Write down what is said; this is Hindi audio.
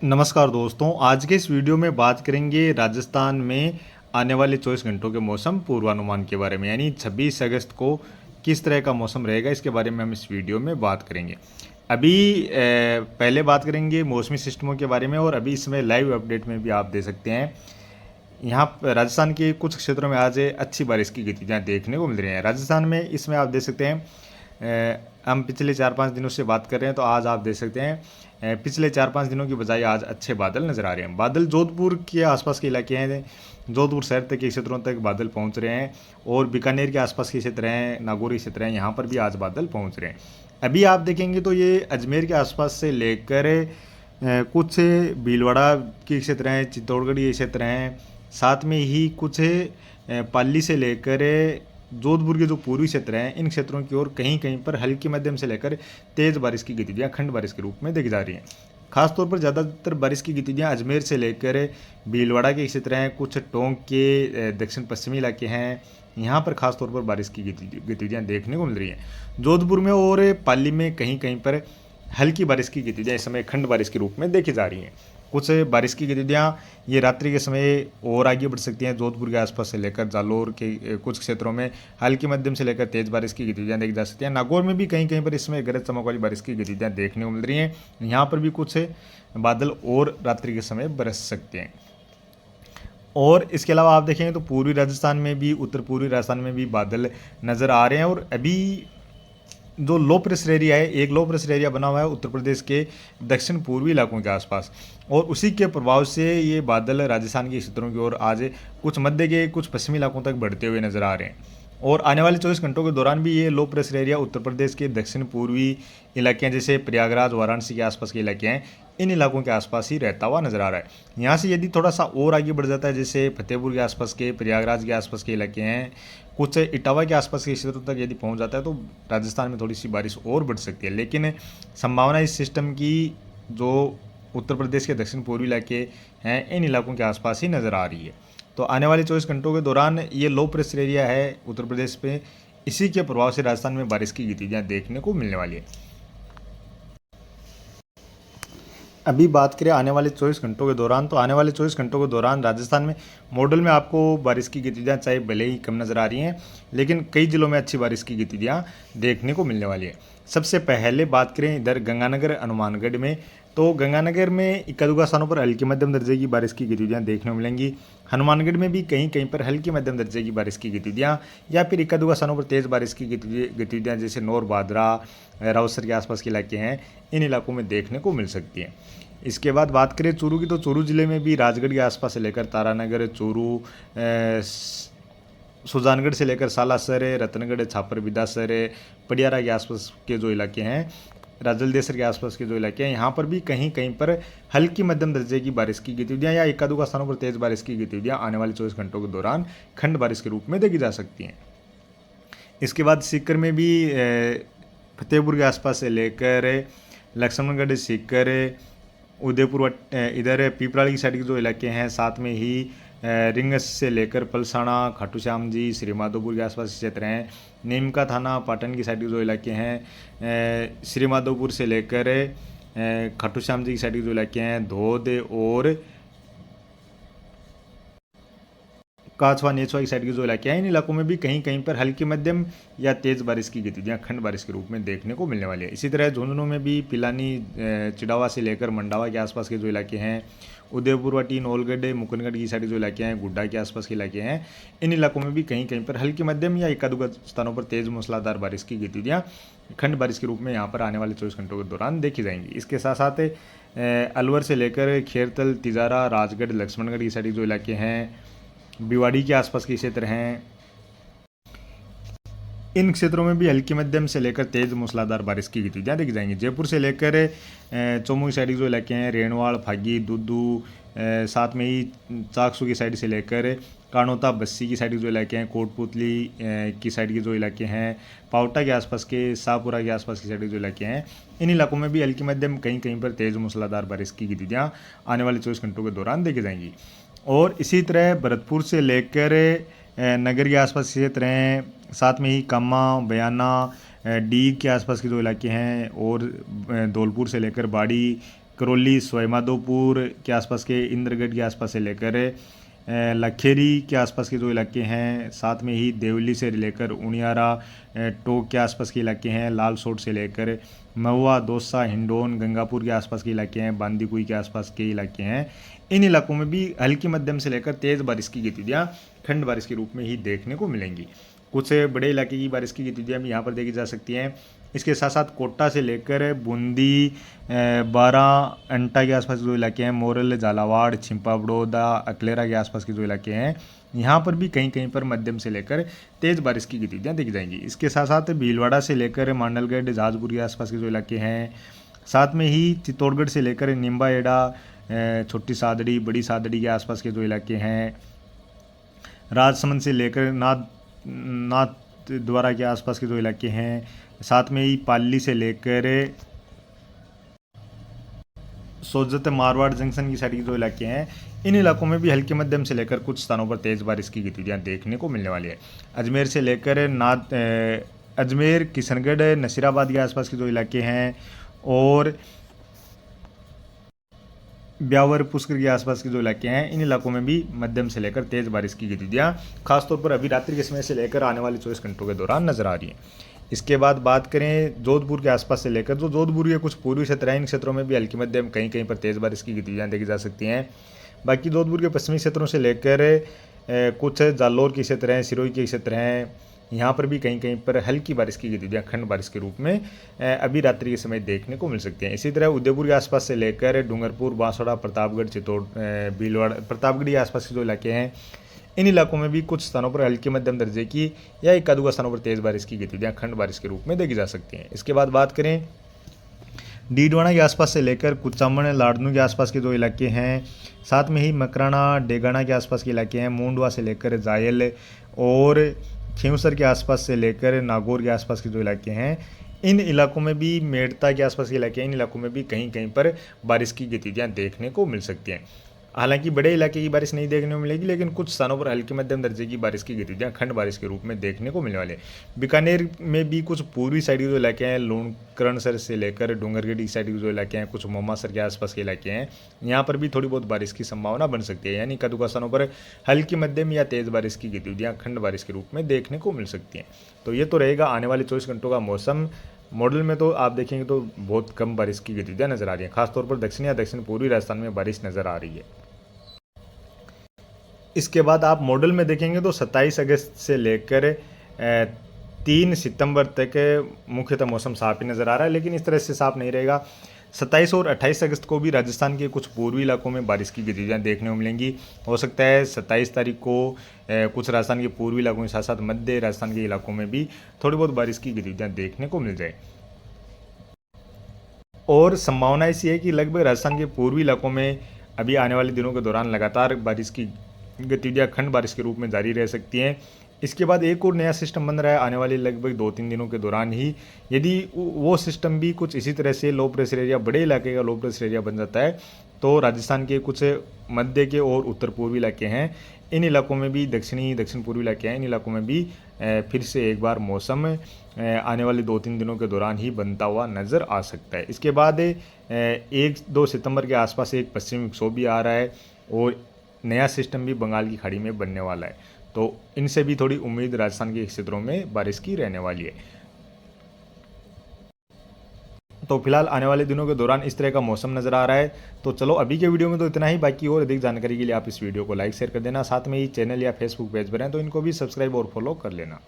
नमस्कार दोस्तों, आज के इस वीडियो में बात करेंगे राजस्थान में आने वाले 24 घंटों के मौसम पूर्वानुमान के बारे में। यानी 26 अगस्त को किस तरह का मौसम रहेगा, इसके बारे में हम इस वीडियो में बात करेंगे। पहले बात करेंगे मौसमी सिस्टमों के बारे में, और अभी इसमें लाइव अपडेट में भी आप दे सकते हैं। यहाँ राजस्थान के कुछ क्षेत्रों में आज अच्छी बारिश की गतिविधियाँ देखने को मिल रही हैं। राजस्थान में इसमें आप देख सकते हैं, हम पिछले 4-5 दिनों से बात कर रहे हैं, तो आज आप देख सकते हैं पिछले 4-5 दिनों की बजाय आज अच्छे बादल नज़र आ रहे हैं। बादल जोधपुर के आसपास के इलाके हैं, जोधपुर शहर तक के क्षेत्रों तक बादल पहुंच रहे हैं, और बीकानेर के आसपास के क्षेत्र हैं, नागौर क्षेत्र हैं, यहाँ पर भी आज बादल पहुंच रहे हैं। अभी आप देखेंगे तो ये अजमेर के आसपास से लेकर कुछ भीलवाड़ा के क्षेत्र हैं, चित्तौड़गढ़ ये क्षेत्र हैं, साथ में ही कुछ पाली से लेकर जोधपुर के जो पूर्वी क्षेत्र हैं, इन क्षेत्रों की ओर कहीं कहीं पर हल्की मध्यम से लेकर तेज़ बारिश की गतिविधियाँ खंड बारिश के रूप में देखी जा रही हैं। खासतौर पर ज़्यादातर बारिश की गतिविधियाँ अजमेर से लेकर भीलवाड़ा के क्षेत्र हैं, कुछ टोंक के दक्षिण पश्चिमी इलाके हैं, यहाँ पर खासतौर पर बारिश की गतिविधियाँ देखने को मिल रही हैं। जोधपुर में और पाली में कहीं कहीं पर हल्की बारिश की गतिविधियाँ इस समय खंड बारिश के रूप में देखी जा रही हैं। कुछ बारिश की गतिविधियाँ ये रात्रि के समय और आगे बढ़ सकती हैं। जोधपुर के आसपास से लेकर जालोर के कुछ क्षेत्रों में हल्की मध्यम से लेकर तेज़ बारिश की गतिविधियाँ देखी जा सकती हैं। नागौर में भी कहीं कहीं पर इसमें गरज चमक वाली बारिश की गतिविधियाँ देखने को मिल रही हैं। यहाँ पर भी कुछ बादल और रात्रि के समय बरस सकते हैं। और इसके अलावा आप देखेंगे तो पूर्वी राजस्थान में भी, उत्तर पूर्वी राजस्थान में भी बादल नज़र आ रहे हैं। और अभी जो लो प्रेशर एरिया है, एक लो प्रेशर एरिया बना हुआ है उत्तर प्रदेश के दक्षिण पूर्वी इलाकों के आसपास, और उसी के प्रभाव से ये बादल राजस्थान के क्षेत्रों की ओर आज कुछ मध्य के कुछ पश्चिमी इलाकों तक बढ़ते हुए नजर आ रहे हैं। और आने वाले 24 घंटों के दौरान भी ये low pressure area Uttar Pradesh के दक्षिण पूर्वी इलाके हैं, जैसे प्रयागराज, वाराणसी के आसपास के इलाके हैं, इन इलाकों के आसपास ही रहता हुआ नजर आ रहा है। यहाँ से यदि थोड़ा सा और आगे बढ़ जाता है, जैसे फतेहपुर के आसपास के, प्रयागराज के आसपास के इलाके हैं, कुछ इटावा के आसपास के क्षेत्रों तक यदि पहुँच जाता है, तो राजस्थान में थोड़ी सी बारिश और बढ़ सकती है। लेकिन संभावना इस सिस्टम की जो उत्तर प्रदेश के दक्षिण पूर्वी इलाके हैं, इन इलाकों के आसपास ही नज़र आ रही है। तो आने वाले 24 घंटों के दौरान ये लो प्रेशर एरिया है उत्तर प्रदेश पे, इसी के प्रभाव से राजस्थान में बारिश की गतिविधियाँ देखने को मिलने वाली है। अभी बात करें आने वाले 24 घंटों के दौरान, तो आने वाले 24 घंटों के दौरान राजस्थान में मॉडल में आपको बारिश की गतिविधियाँ चाहे भले ही कम नज़र आ रही हैं, लेकिन कई जिलों में अच्छी बारिश की गतिविधियाँ देखने को मिलने वाली है। सबसे पहले बात करें इधर गंगानगर, हनुमानगढ़ में, तो गंगानगर में इक्का दुक्का स्थानों पर हल्की मध्यम दर्जे की बारिश की गतिविधियाँ देखने को मिलेंगी। हनुमानगढ़ में भी कहीं कहीं पर हल्की मध्यम दर्जे की बारिश की गतिविधियाँ, या फिर इक्का दुक्का स्थानों पर तेज़ बारिश की गतिविधियाँ जैसे नौर, बादरा, रावसर के आसपास के इलाके हैं, इन इलाकों में देखने को मिल सकती हैं। इसके बाद बात करें चूरू की, तो चूरू जिले में भी राजगढ़ के आसपास से लेकर तारानगर, चूरू, सुजानगढ़ से लेकर सालासर, रतनगढ़, छापर, बिदासर, पडियारा के आसपास के जो इलाके हैं, राजलदेसर के आसपास के जो इलाके हैं, यहाँ पर भी कहीं कहीं पर हल्की मध्यम दर्जे की बारिश की गतिविधियाँ या इक्का दुक्का स्थानों पर तेज़ बारिश की गतिविधियाँ आने वाले 24 घंटों के दौरान खंड बारिश के रूप में देखी जा सकती हैं। इसके बाद सीकर में भी फतेहपुर के आसपास से लेकर लक्ष्मणगढ़, सीकर, उदयपुर, इधर पीपराली की साइड के जो इलाके हैं, साथ में ही रिंगस से लेकर पलसाना, खाटू श्याम जी, श्री माधोपुर के आसपास क्षेत्र हैं, नीमका थाना, पाटन की साइड के जो इलाके हैं, श्री माधोपुर से लेकर खाटू श्याम जी की साइड के जो इलाके हैं, धोद और काछवा, नेछवा की साइड के जो इलाके हैं, इन इलाकों में भी कहीं कहीं पर हल्की मध्यम या तेज़ बारिश की गतिविधियाँ खंड बारिश के रूप में देखने को मिलने वाली है। इसी तरह झुंझुनू में भी पिलानी, चिड़ावा से लेकर मंडावा के आसपास के जो इलाके हैं, उदयपुरवाटी, नौलगढ़, मुकुंदगढ़ की साइड के जो इलाके हैं, गुड्डा के आसपास के इलाके हैं, इन इलाकों में भी कहीं कहीं पर हल्की मध्यम या इक्का दुक्का स्थानों पर तेज़ मूसलाधार बारिश की गतिविधियाँ खंड बारिश के रूप में यहाँ पर आने वाले 24 घंटों के दौरान देखी जाएंगी। इसके साथ साथ अलवर से लेकर खेरतल, तिजारा, राजगढ़, लक्ष्मणगढ़ की साइड के जो इलाके हैं, भिवाड़ी के आसपास के क्षेत्र हैं, इन क्षेत्रों में भी हल्की मध्यम से लेकर तेज़ मूसलाधार बारिश की गतिविधियाँ देखी जाएंगी। जयपुर से लेकर चौमू की साइड के जो इलाके हैं, रेणवाड़, फागी, दुद्दू, साथ में ही चाकसू की साइड से लेकर कानोता, बस्सी की साइड के जो इलाके हैं, कोटपुतली की साइड के जो इलाके हैं, पावटा के आसपास के, शाहपुरा के आसपास की साइड के जो इलाके हैं, इन इलाकों में भी हल्की मध्यम कहीं कहीं पर तेज़ मूसलाधार बारिश की गतिविधियाँ आने वाले 24 घंटों के दौरान देखी जाएंगी। और इसी तरह भरतपुर से लेकर नगर के आसपास क्षेत्र हैं, साथ में ही कामा, बयाना, डीग के आसपास के जो इलाके हैं, और धौलपुर से लेकर बाड़ी, करौली सवाईमाधोपुर के आसपास के इंद्रगढ़ के आसपास से लेकर लखेरी के आसपास के जो इलाके हैं, साथ में ही देवली से लेकर उनियारा टोक के आसपास के इलाके हैं, लालसोट से लेकर महुआ, दौसा, हिंडौन, गंगापुर के आसपास के इलाके हैं, बांदीकुई के आसपास के इलाके हैं। इन इलाकों में भी हल्की मध्यम से लेकर तेज़ बारिश की गतिविधियाँ खंड बारिश के रूप में ही देखने को मिलेंगी। कुछ बड़े इलाके की बारिश की गतिविधियाँ भी यहाँ पर देखी जा सकती हैं। इसके साथ साथ कोटा से लेकर बूंदी, बारा, अंटा के आसपास जो इलाके हैं, मोरल, झालावाड़, छिंपा बड़ौदा, अकलेरा के आसपास के जो इलाके हैं, यहाँ पर भी कहीं कहीं पर मध्यम से लेकर तेज़ बारिश की गतिविधियाँ देखी जाएंगी। इसके साथ साथ भीलवाड़ा से लेकर मांडलगढ़, जहाजपुर के आसपास के जो इलाके हैं, साथ में ही चित्तौड़गढ़ से लेकर निम्बा एड़ा, छोटी सादड़ी, बड़ी सादड़ी के आसपास के जो इलाके हैं, राजसमंद से लेकर नाथ द्वारा के आसपास के जो इलाके हैं, साथ में ही पाली से लेकर सोजत मारवाड़ जंक्शन की साइड के जो इलाके हैं, इन इलाकों में भी हल्के मध्यम से लेकर कुछ स्थानों पर तेज़ बारिश की गतिविधियां देखने को मिलने वाली है। अजमेर से लेकर अजमेर, किशनगढ़, नसीराबाद के आसपास के जो इलाके हैं और ब्यावर, पुष्कर के आसपास के जो इलाके हैं, इन इलाकों में भी मध्यम से लेकर तेज़ बारिश की गतिविधियां खासतौर पर अभी रात्रि के समय से लेकर आने वाले 24 घंटों के दौरान नजर आ रही हैं। इसके बाद बात करें जोधपुर के आसपास से लेकर, जो जोधपुर के कुछ पूर्वी क्षेत्र हैं, इन क्षेत्रों में भी हल्की मध्यम कहीं कहीं पर तेज़ बारिश की गतिविधियां देखी जा सकती हैं। बाकी जोधपुर के पश्चिमी क्षेत्रों से लेकर कुछ जालौर के क्षेत्र हैं, सिरोही के क्षेत्र हैं, यहाँ पर भी कहीं कहीं पर हल्की बारिश की गतिविधियाँ खंड बारिश के रूप में अभी रात्रि के समय देखने को मिल सकती हैं। इसी तरह उदयपुर के आसपास से लेकर डूंगरपुर, बांसवाड़ा, प्रतापगढ़, चित्तौड़, भीलवाड़ा, प्रतापगढ़ के आसपास के जो इलाके हैं, इन इलाकों में भी कुछ स्थानों पर हल्की मध्यम दर्जे की या एक आधुआ स्थानों पर तेज़ बारिश की गतिविधियाँ खंड बारिश के रूप में देखी जा सकती हैं। इसके बाद बात करें डीडवाना के आसपास से लेकर कुचामण, लाडनू के आसपास के जो इलाके हैं, साथ में ही मकराना, डेगाना के आसपास के इलाके हैं, मूंडवा से लेकर जायल और खींवसर के आसपास से लेकर नागौर के आसपास के जो इलाके हैं, इन इलाकों में भी मेड़ता के आसपास के इलाके हैं, इन इलाकों में भी कहीं कहीं पर बारिश की गतिविधियाँ देखने को मिल सकती हैं। हालांकि बड़े इलाके की बारिश नहीं देखने को मिलेगी, लेकिन कुछ स्थानों पर हल्की मध्यम दर्जे की बारिश की गतिविधियाँ खंड बारिश के रूप में देखने को मिलने वाले। बीकानेर में भी कुछ पूर्वी साइड के जो इलाके हैं, लूणकरणसर से लेकर डूंगरगढ़ साइड के जो इलाके हैं, कुछ मोमासर के आसपास के इलाके हैं, यहाँ पर भी थोड़ी बहुत बारिश की संभावना बन सकती है। यानी कदुका स्थानों पर हल्की मध्यम या तेज़ बारिश की गतिविधियाँ खंड बारिश के रूप में देखने को मिल सकती हैं। तो ये तो रहेगा आने वाले 24 घंटों का मौसम। मॉडल में तो आप देखेंगे तो बहुत कम बारिश की गतिविधियाँ नजर आ रही हैं, खासतौर पर दक्षिण या दक्षिण पूर्वी राजस्थान में बारिश नजर आ रही है। इसके बाद आप मॉडल में देखेंगे तो 27 अगस्त से लेकर 3 सितंबर तक मुख्यतः मौसम साफ ही नज़र आ रहा है, लेकिन इस तरह से साफ नहीं रहेगा। 27 और 28 अगस्त को भी राजस्थान के कुछ पूर्वी इलाकों में बारिश की गतिविधियाँ देखने को मिलेंगी। हो सकता है 27 तारीख को कुछ राजस्थान के पूर्वी इलाकों के साथ साथ मध्य राजस्थान के इलाकों में भी थोड़ी बहुत बारिश की गतिविधियाँ देखने को मिल जाए। और संभावना ऐसी है कि लगभग राजस्थान के पूर्वी इलाकों में अभी आने वाले दिनों के दौरान लगातार बारिश की गतिविधियाँ खंड बारिश के रूप में जारी रह सकती हैं। इसके बाद एक और नया सिस्टम बन रहा है आने वाले लगभग 2-3 दिनों के दौरान ही। यदि वो सिस्टम भी कुछ इसी तरह से लो प्रेशर एरिया, बड़े इलाके का लो प्रेशर एरिया बन जाता है, तो राजस्थान के कुछ मध्य के और उत्तर पूर्वी इलाके हैं, इन इलाकों में भी दक्षिण पूर्वी इलाके हैं, इन इलाकों में भी फिर से एक बार मौसम आने वाले 2-3 दिनों के दौरान ही बनता हुआ नज़र आ सकता है। इसके बाद 1-2 सितंबर के आसपास एक पश्चिमी विक्षोभ भी आ रहा है और नया सिस्टम भी बंगाल की खाड़ी में बनने वाला है, तो इनसे भी थोड़ी उम्मीद राजस्थान के क्षेत्रों में बारिश की रहने वाली है। तो फिलहाल आने वाले दिनों के दौरान इस तरह का मौसम नज़र आ रहा है। तो चलो अभी के वीडियो में तो इतना ही, बाकी और अधिक जानकारी के लिए आप इस वीडियो को लाइक शेयर कर देना, साथ में ही चैनल या फेसबुक पेज पर हैं तो इनको भी सब्सक्राइब और फॉलो कर लेना।